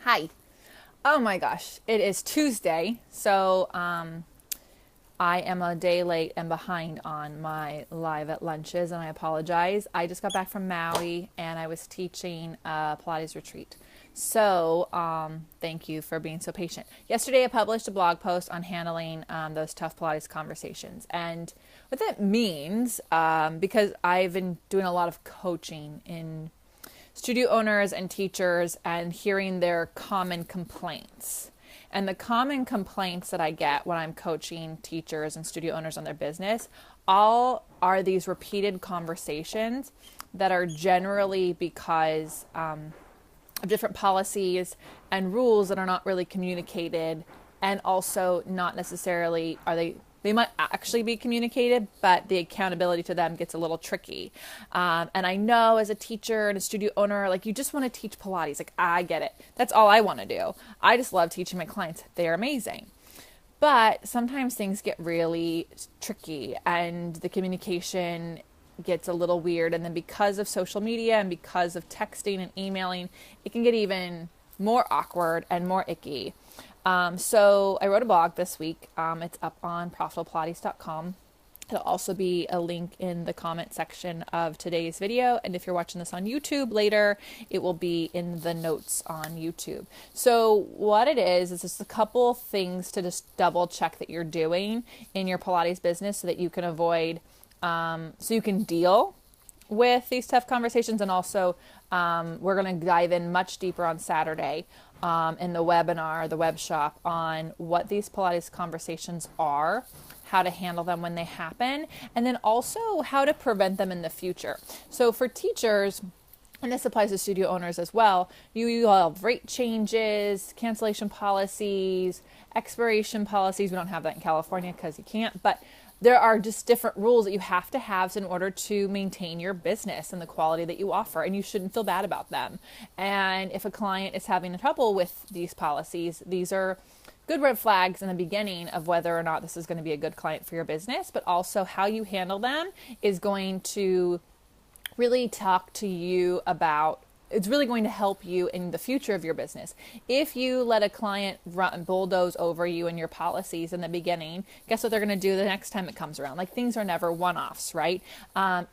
Hi. Oh my gosh, it is Tuesday, so I am a day late and behind on my live at lunches, and I apologize. I just got back from Maui, and I was teaching a Pilates retreat. So thank you for being so patient. Yesterday, I published a blog post on handling those tough Pilates conversations, and what that means, because I've been doing a lot of coaching in studio owners and teachers and hearing their common complaints. And the common complaints that I get when I'm coaching teachers and studio owners on their business all are these repeated conversations that are generally because of different policies and rules that are not really communicated, and also not necessarily they might actually be communicated, but the accountability to them gets a little tricky. And I know as a teacher and a studio owner, like, you just want to teach Pilates. Like, I get it. That's all I want to do. I just love teaching my clients. They're amazing. But sometimes things get really tricky and the communication gets a little weird. And then because of social media and because of texting and emailing, it can get even more awkward and more icky. So I wrote a blog this week. It's up on ProfitablePilates.com. There'll also be a link in the comment section of today's video. And if you're watching this on YouTube later, it will be in the notes on YouTube. So what it is just a couple things to just double check that you're doing in your Pilates business so that you can avoid, so you can deal with these tough conversations. And also, we're going to dive in much deeper on Saturday in the webinar, the web shop, on what these Pilates conversations are, how to handle them when they happen, and then also how to prevent them in the future. So for teachers, and this applies to studio owners as well, you have rate changes, cancellation policies, expiration policies. We don't have that in California because you can't, but there are just different rules that you have to have in order to maintain your business and the quality that you offer, and you shouldn't feel bad about them. And if a client is having trouble with these policies, these are good red flags in the beginning of whether or not this is going to be a good client for your business, but also how you handle them is going to really talk to you about, it's really going to help you in the future of your business. If you let a client bulldoze over you and your policies in the beginning, guess what they're going to do the next time it comes around? Like, things are never one-offs, right?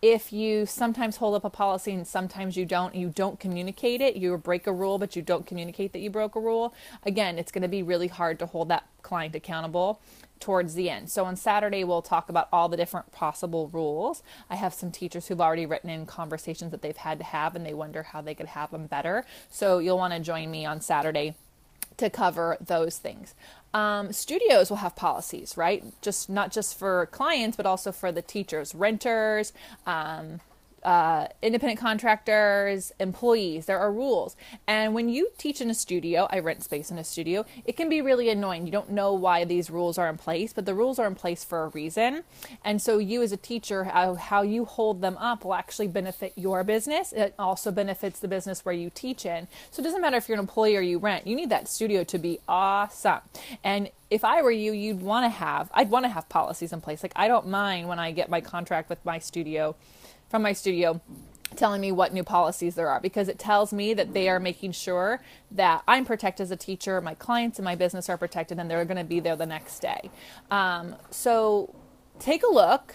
If you sometimes hold up a policy and sometimes you don't communicate it, you break a rule, but you don't communicate that you broke a rule, again, it's going to be really hard to hold that client accountable towards the end. So on Saturday, we'll talk about all the different possible rules. I have some teachers who've already written in conversations that they've had to have, and they wonder how they could have them better. So you'll want to join me on Saturday to cover those things. Studios will have policies, right? Not just for clients, but also for the teachers, renters, independent contractors, employees. There are rules. And when you teach in a studio, I rent space in a studio, it can be really annoying. You don't know why these rules are in place, but the rules are in place for a reason. And so you as a teacher, how you hold them up will actually benefit your business. It also benefits the business where you teach in. So it doesn't matter if you're an employee or you rent, you need that studio to be awesome. And if I were you, I'd want to have policies in place. Like, I don't mind when I get my contract with my studio, from my studio, telling me what new policies there are, because it tells me that they are making sure that I'm protected as a teacher, my clients and my business are protected, and they're going to be there the next day. So take a look.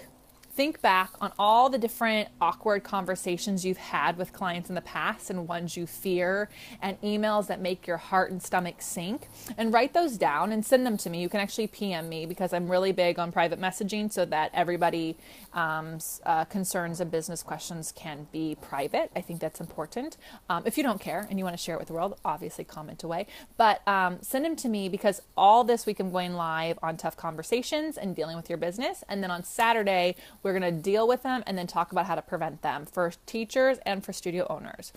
Think back on all the different awkward conversations you've had with clients in the past and ones you fear, and emails that make your heart and stomach sink, and write those down and send them to me. You can actually PM me, because I'm really big on private messaging so that everybody concerns and business questions can be private. I think that's important. If you don't care and you want to share it with the world, obviously comment away, but send them to me, because all this week I'm going live on tough conversations and dealing with your business. And then on Saturday, we're going to deal with them and then talk about how to prevent them for teachers and for studio owners.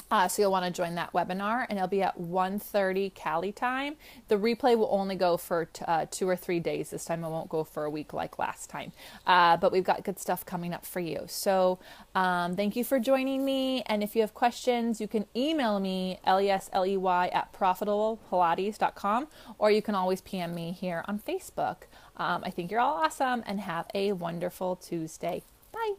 So you'll want to join that webinar, and it'll be at 1:30 Cali time. The replay will only go for 2 or 3 days this time. It won't go for a week like last time. But we've got good stuff coming up for you. So thank you for joining me. And if you have questions, you can email me, lesley at profitablepilates.com, or you can always PM me here on Facebook. I think you're all awesome, and have a wonderful Tuesday. Bye.